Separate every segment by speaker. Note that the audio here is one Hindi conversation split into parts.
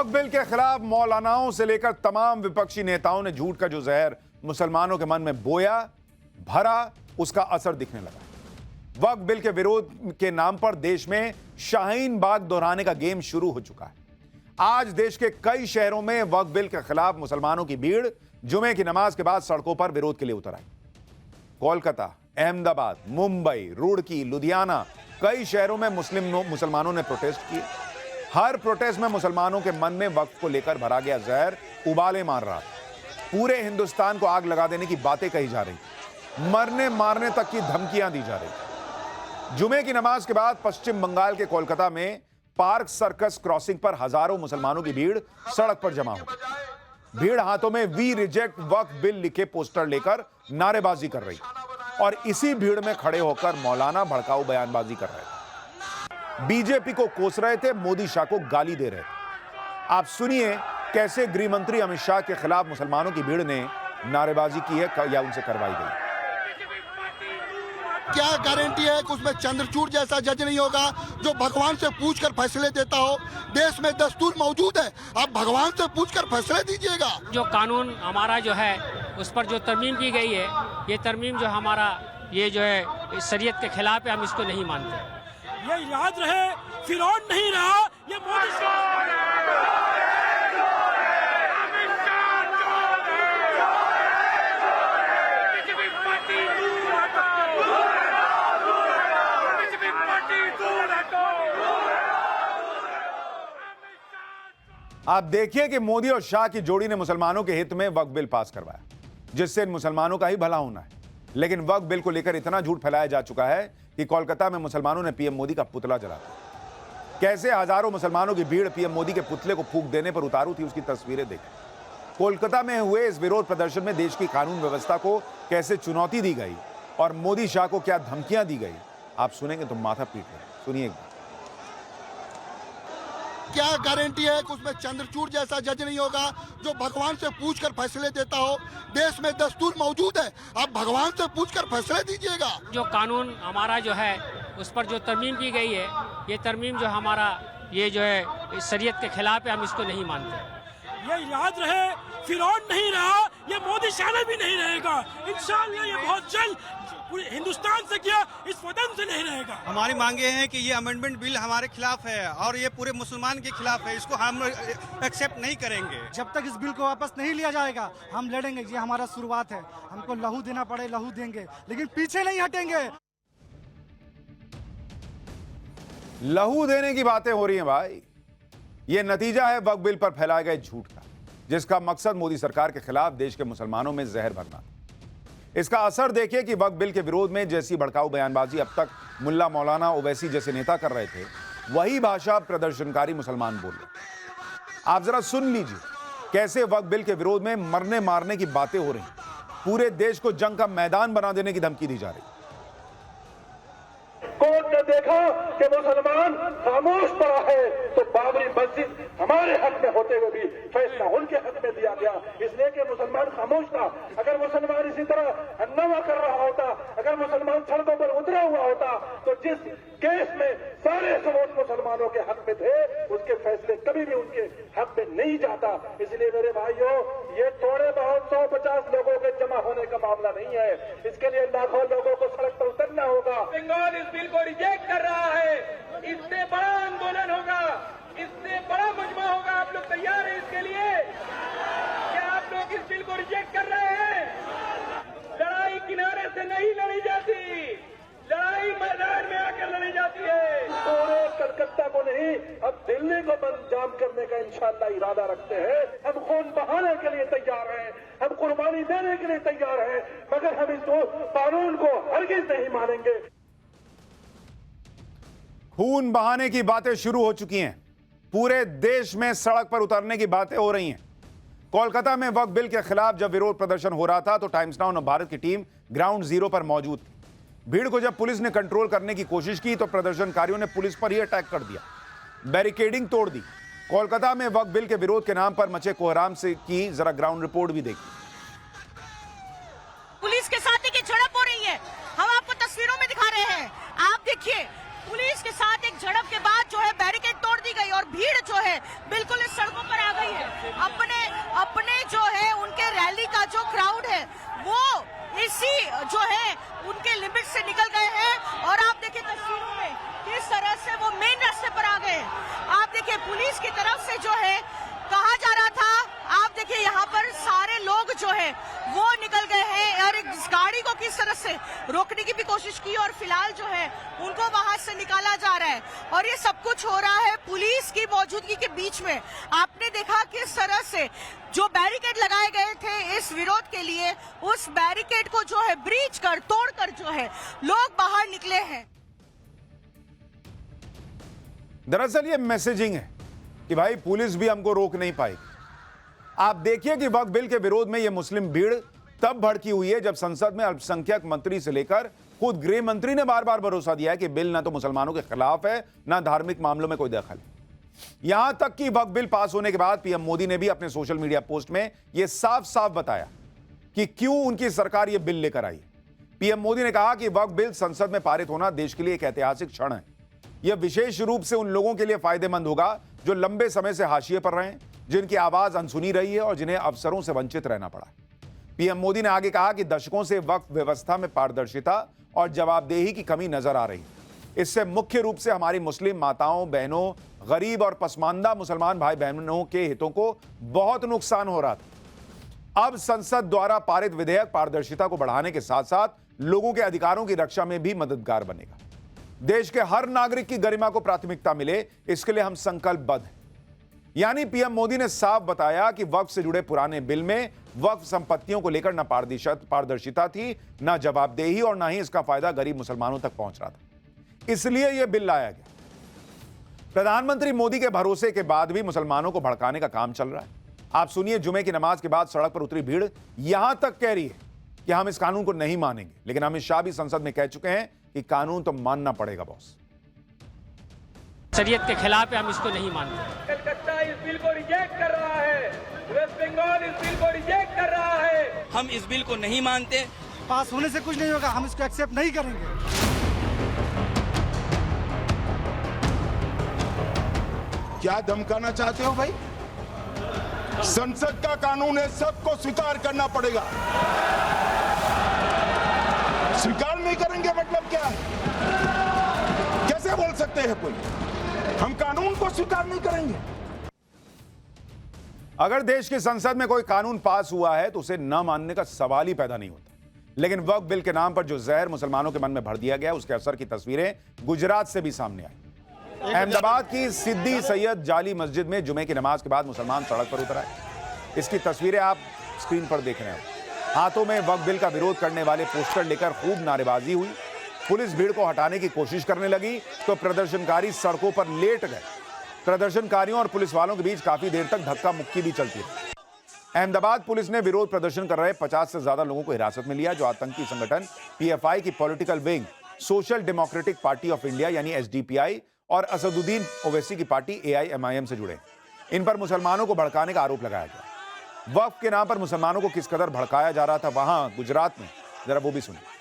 Speaker 1: वक्फ बिल के खिलाफ मौलानाओं से लेकर तमाम विपक्षी नेताओं ने झूठ का जो जहर मुसलमानों के मन में बोया, भरा, उसका असर दिखने लगा। वक्फ बिल के विरोध के नाम पर देश में शाहीन बाग दोहराने का गेम शुरू हो चुका है। आज देश के कई शहरों में वक्फ बिल के खिलाफ मुसलमानों की भीड़ जुमे की नमाज के बाद सड़कों पर विरोध के लिए उतर आई। कोलकाता, अहमदाबाद, मुंबई, रुड़की, लुधियाना, कई शहरों में मुसलमानों ने प्रोटेस्ट किए। हर प्रोटेस्ट में मुसलमानों के मन में वक्फ को लेकर भरा गया जहर उबाले मार रहा था। पूरे हिंदुस्तान को आग लगा देने की बातें कही जा रही, मरने मारने तक की धमकियां दी जा रही। जुमे की नमाज के बाद पश्चिम बंगाल के कोलकाता में पार्क सर्कस क्रॉसिंग पर हजारों मुसलमानों की भीड़ सड़क पर जमा हो गई। भीड़ हाथों में वी रिजेक्ट वक्फ बिल लिखे पोस्टर लेकर नारेबाजी कर रही और इसी भीड़ में खड़े होकर मौलाना भड़काऊ बयानबाजी कर रहे थे। बीजेपी को कोस रहे थे, मोदी शाह को गाली दे रहे थे। आप सुनिए कैसे गृह मंत्री अमित शाह के खिलाफ मुसलमानों की भीड़ ने नारेबाजी की है या उनसे करवाई गई।
Speaker 2: क्या गारंटी है कि उसमें चंद्रचूड़ जैसा जज नहीं होगा जो भगवान से पूछकर फैसले देता हो। देश में दस्तूर मौजूद है, आप भगवान से पूछकर फैसले दीजिएगा।
Speaker 3: जो कानून हमारा जो है उस पर जो तरमीम की गई है, ये तरमीम जो हमारा ये जो है शरीयत के खिलाफ है, हम इसको नहीं मानते।
Speaker 4: ये याद रहे, फिरौन नहीं रहा ये मोदी।
Speaker 1: आप देखिए कि मोदी और शाह की जोड़ी ने मुसलमानों के हित में वक्फ बिल पास करवाया, जिससे इन मुसलमानों का ही भला होना है। लेकिन वक्फ बिल को लेकर इतना झूठ फैलाया जा चुका है कि कोलकाता में मुसलमानों ने पीएम मोदी का पुतला जला दिया। कैसे हजारों मुसलमानों की भीड़ पीएम मोदी के पुतले को फूंक देने पर उतारू थी, उसकी तस्वीरें देखें। कोलकाता में हुए इस विरोध प्रदर्शन में देश की कानून व्यवस्था को कैसे चुनौती दी गई और मोदी शाह को क्या धमकियां दी गई, आप सुनेंगे तो माथा पीट लेंगे। सुनिए।
Speaker 2: क्या गारंटी है कि उसमें चंद्रचूड़ जैसा जज नहीं होगा जो भगवान से पूछकर फैसले देता हो। देश में दस्तूर मौजूद है, आप भगवान से पूछकर फैसले दीजिएगा।
Speaker 3: जो कानून हमारा जो है उस पर जो तरमीम की गई है, ये तरमीम जो हमारा ये जो है शरीयत के खिलाफ है, हम इसको नहीं मानते।
Speaker 4: ये याद रहे, फिरौन नहीं रहा ये मोदी शाह भी नहीं रहेगा। इंशाअल्लाह ये बहुत जल्द पूरे हिंदुस्तान से किया, इस वतन से नहीं रहेगा।
Speaker 5: हमारी मांगे हैं कि ये अमेंडमेंट बिल हमारे खिलाफ है और ये पूरे मुसलमान के खिलाफ है, इसको हम एक्सेप्ट नहीं करेंगे।
Speaker 6: जब तक इस बिल को वापस नहीं लिया जाएगा हम लड़ेंगे। ये हमारा शुरुआत है, हमको लहू देना पड़े लहू देंगे, लेकिन पीछे नहीं हटेंगे।
Speaker 1: लहू देने की बातें हो रही हैं भाई, ये नतीजा है वक्फ बिल पर फैलाए गए झूठ का, जिसका मकसद मोदी सरकार के खिलाफ देश के मुसलमानों में जहर भरना। इसका असर देखिए कि वक्फ बिल के विरोध में जैसी भड़काऊ बयानबाजी अब तक मुल्ला मौलाना ओवैसी जैसे नेता कर रहे थे, वही भाषा प्रदर्शनकारी मुसलमान बोल रहे। आप जरा सुन लीजिए कैसे वक्फ बिल के विरोध में मरने मारने की बातें हो रही, पूरे देश को जंग का मैदान बना देने की धमकी दी जा रही।
Speaker 7: कोर्ट ने देखा कि मुसलमान खामोश पड़ा है तो बाबरी मस्जिद हमारे हक में होते हुए भी फैसला उनके हक में दिया गया, इसलिए कि मुसलमान खामोश था। अगर मुसलमान इसी तरह हंगामा कर रहा होता, अगर मुसलमान सड़कों पर उतरा हुआ होता, तो जिस केस में सारे सबूत मुसलमानों के हक में थे, उसके फैसले कभी भी उनके हक में नहीं जाता। इसलिए मेरे भाइयों, ये थोड़े बहुत 150 लोगों के जमा होने का मामला नहीं है, इसके लिए लाखों लोगों को सड़क पर उतरना होगा।
Speaker 8: बंगाल इस बिल को रिजेक्ट कर रहा है, इससे बड़ा आंदोलन होगा, इससे बड़ा मजमा होगा। आप लोग तैयार हैं इसके लिए? क्या आप लोग इस बिल को रिजेक्ट कर रहे हैं? लड़ाई किनारे से नहीं लड़ी जाती, लड़ाई मैदान में आकर लड़ी जाती है।
Speaker 7: पूरे कलकत्ता को नहीं, अब दिल्ली को बंद जाम करने का इंशाअल्लाह इरादा रखते हैं। हम खून बहाने के लिए तैयार हैं, हम कुर्बानी देने के लिए तैयार हैं, मगर हम इस कानून को हरगिज नहीं मानेंगे।
Speaker 1: खून बहाने की बातें शुरू हो चुकी हैं, पूरे देश में सड़क पर उतरने की बातें हो रही हैं। कोलकाता में वक्फ बिल के खिलाफ जब विरोध प्रदर्शन हो रहा था तो टाइम्स नाउ भारत की टीम ग्राउंड जीरो पर मौजूद थी। भीड़ को जब पुलिस ने कंट्रोल करने की कोशिश की तो प्रदर्शनकारियों ने पुलिस पर ही अटैक कर दिया, बैरिकेडिंग तोड़ दी। कोलकाता में वक्फ बिल के विरोध के नाम पर मचे कोहराम से की जरा ग्राउंड रिपोर्ट भी देखी।
Speaker 9: पुलिस के साथ एक झड़प हो रही है, हम आपको तस्वीरों में दिखा रहे हैं। आप देखिए पुलिस के साथ एक झड़प के बाद जो है बैरिकेड तोड़ दी गई और भीड़ जो है बिल्कुल इस सड़कों पर से निकल गए हैं और आप देखिए तस्वीरों में किस तरह से वो मेन रास्ते पर आ गए। आप देखिए पुलिस की तरफ से जो है कहा जा रहा था, आप देखिए यहाँ पर सारे लोग जो है वो निकल गए हैं और इस गाड़ी को किस तरह से रोकने की भी कोशिश की और फिलहाल जो है उनको वहां से निकाला जा रहा है। और ये सब कुछ हो रहा है पुलिस की मौजूदगी के बीच में। आपने देखा किस तरह से जो बैरिकेड लगाए गए थे इस विरोध के लिए, उस बैरिकेड को जो है ब्रीच कर तोड़कर जो है लोग बाहर निकले हैं।
Speaker 1: दरअसल ये मैसेजिंग है कि भाई पुलिस भी हमको रोक नहीं पाएगी। आप देखिए कि वक्फ बिल के विरोध में यह मुस्लिम भीड़ तब भड़की हुई है जब संसद में अल्पसंख्यक मंत्री से लेकर खुद गृह मंत्री ने बार बार भरोसा दिया है कि बिल ना तो मुसलमानों के खिलाफ है, ना धार्मिक मामलों में कोई दखल है। यहां तक कि वक्फ बिल पास होने के बाद पीएम मोदी ने भी अपने सोशल मीडिया पोस्ट में यह साफ साफ बताया कि क्यों उनकी सरकार यह बिल लेकर आई। पीएम मोदी ने कहा कि वक्फ बिल संसद में पारित होना देश के लिए एक ऐतिहासिक क्षण है। यह विशेष रूप से उन लोगों के लिए फायदेमंद होगा जो लंबे समय से हाशिए पर रहे हैं, जिनकी आवाज अनसुनी रही है और जिन्हें अवसरों से वंचित रहना पड़ा। पीएम मोदी ने आगे कहा कि दशकों से वक्फ व्यवस्था में पारदर्शिता और जवाबदेही की कमी नजर आ रही है। इससे मुख्य रूप से हमारी मुस्लिम माताओं, बहनों, गरीब और पसमानदा मुसलमान भाई बहनों के हितों को बहुत नुकसान हो रहा था। अब संसद द्वारा पारित विधेयक पारदर्शिता को बढ़ाने के साथ साथ लोगों के अधिकारों की रक्षा में भी मददगार बनेगा। देश के हर नागरिक की गरिमा को प्राथमिकता मिले, इसके लिए हम संकल्पबद्ध हैं। यानी पीएम मोदी ने साफ बताया कि वक्फ से जुड़े पुराने बिल में वक्फ संपत्तियों को लेकर न पारदर्शिता थी, न जवाबदेही और न ही इसका फायदा गरीब मुसलमानों तक पहुंच रहा था। इसलिए यह बिल लाया गया। प्रधानमंत्री मोदी के भरोसे के बाद भी मुसलमानों को भड़काने का काम चल रहा है। आप सुनिए, जुमे की नमाज के बाद सड़क पर उतरी भीड़ यहां तक कह रही है कि हम इस कानून को नहीं मानेंगे, लेकिन अमित शाह भी संसद में कह चुके हैं कि कानून तो मानना पड़ेगा बॉस।
Speaker 3: शरीयत के खिलाफ है, हम इसको नहीं मानते।
Speaker 8: कलकत्ता इस बिल को रिजेक्ट कर रहा है, वेस्ट बंगाल इस बिल को रिजेक्ट कर रहा है।
Speaker 5: हम इस बिल को नहीं मानते।
Speaker 6: पास होने से कुछ नहीं होगा, हम इसको एक्सेप्ट नहीं करेंगे।
Speaker 10: क्या धमकाना चाहते हो भाई? संसद का कानून है, सबको स्वीकार करना पड़ेगा। स्वीकार नहीं करेंगे मतलब क्या? कैसे बोल सकते हैं कोई? हम कानून को स्वीकार नहीं करेंगे।
Speaker 1: अगर देश की संसद में कोई कानून पास हुआ है तो उसे न मानने का सवाल ही पैदा नहीं होता। लेकिन वक्फ बिल के नाम पर जो जहर मुसलमानों के मन में भर दिया गया, उसके असर की तस्वीरें गुजरात से भी सामने आई। अहमदाबाद की सिद्दी सैयद जाली मस्जिद में जुमे की नमाज के बाद मुसलमान सड़क पर उतर आए। इसकी तस्वीरें आप स्क्रीन पर देख रहे हैं। हाथों में वक्फ बिल का विरोध करने वाले पोस्टर लेकर खूब नारेबाजी हुई। पुलिस भीड़ को हटाने की कोशिश करने लगी तो प्रदर्शनकारी सड़कों पर लेट गए। प्रदर्शनकारियों और पुलिस वालों के बीच काफी देर तक धक्का मुक्की भी चलती रही। अहमदाबाद पुलिस ने विरोध प्रदर्शन कर रहे 50 से ज्यादा लोगों को हिरासत में लिया, जो आतंकी संगठन पीएफआई की political wing social democratic party of India यानी एसडीपीआई और असदुद्दीन ओवैसी की पार्टी एआईएमआईएम से जुड़े। इन पर मुसलमानों को भड़काने का आरोप लगाया गया। वक्फ के नाम पर मुसलमानों को किस कदर भड़काया जा रहा था वहां गुजरात में, जरा वो भी सुनिए।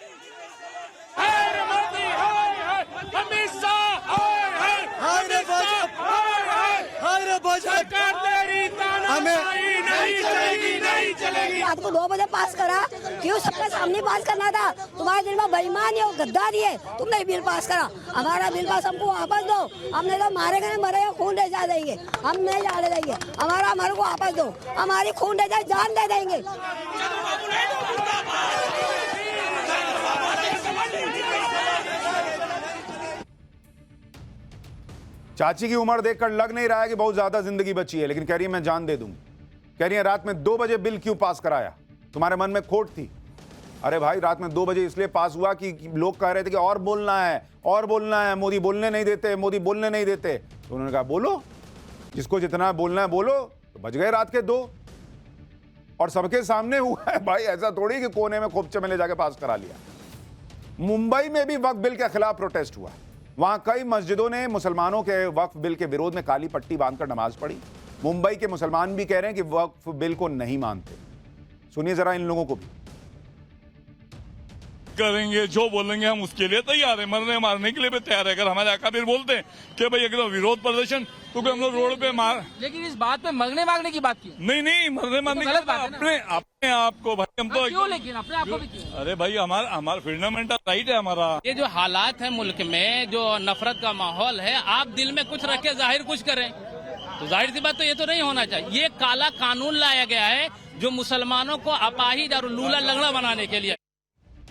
Speaker 11: रात को 2 बजे पास करा, क्यों सबके सामने पास करना था? तुम्हारे दिल में बेईमानी है, गद्दारी है, तुमने बिल पास करा। हमारा बिल पास हमको वापस दो, हमने तो मारे गए मरे खून दे जा देंगे, हम नहीं जाने देंगे। हमारे को वापस दो, हमारी खून दे जाए जान दे देंगे।
Speaker 1: चाची की उम्र देखकर लग नहीं रहा है कि बहुत ज्यादा जिंदगी बची है, लेकिन कह रही है मैं जान दे दूंगी। कह रही है रात में 2 बजे बिल क्यों पास कराया? तुम्हारे मन में खोट थी? अरे भाई, रात में 2 बजे इसलिए पास हुआ कि लोग कह रहे थे कि और बोलना है, और बोलना है, मोदी बोलने नहीं देते, मोदी बोलने नहीं देते। तो उन्होंने कहा बोलो, जिसको जितना बोलना है बोलो। तो बज गए रात के 2 और सबके सामने हुआ है भाई। ऐसा थोड़ी कि कोने में खोपचे में ले जाके पास करा लिया। मुंबई में भी वक्फ बिल के खिलाफ प्रोटेस्ट हुआ। वहां कई मस्जिदों ने मुसलमानों के वक्फ बिल के विरोध में काली पट्टी बांधकर नमाज पढ़ी। मुंबई के मुसलमान भी कह रहे हैं कि वक्फ बिल को नहीं मानते। सुनिए जरा इन लोगों को भी।
Speaker 12: करेंगे, जो बोलेंगे हम उसके लिए तैयार है, मरने मारने के लिए भी तैयार है। अगर हमारे अकाबिर बोलते हैं कि भाई अगर विरोध प्रदर्शन तो हम लोग रोड पे मार,
Speaker 13: लेकिन इस बात पे मरने मारने की बात क्यों?
Speaker 12: नहीं मरने मारने की बात अपने आप को भाई हम तो
Speaker 13: क्यों, लेकिन अपने आप को भी क्यों?
Speaker 12: अरे भाई हमारा फंडामेंटल राइट है हमारा।
Speaker 14: ये जो हालात है मुल्क में, जो नफरत का माहौल है, आप दिल में कुछ रख के जाहिर कुछ करें, तो जाहिर सी बात तो ये तो नहीं होना चाहिए। ये काला कानून लाया गया है जो मुसलमानों को अपाहिज और लूला लंगड़ा बनाने के लिए।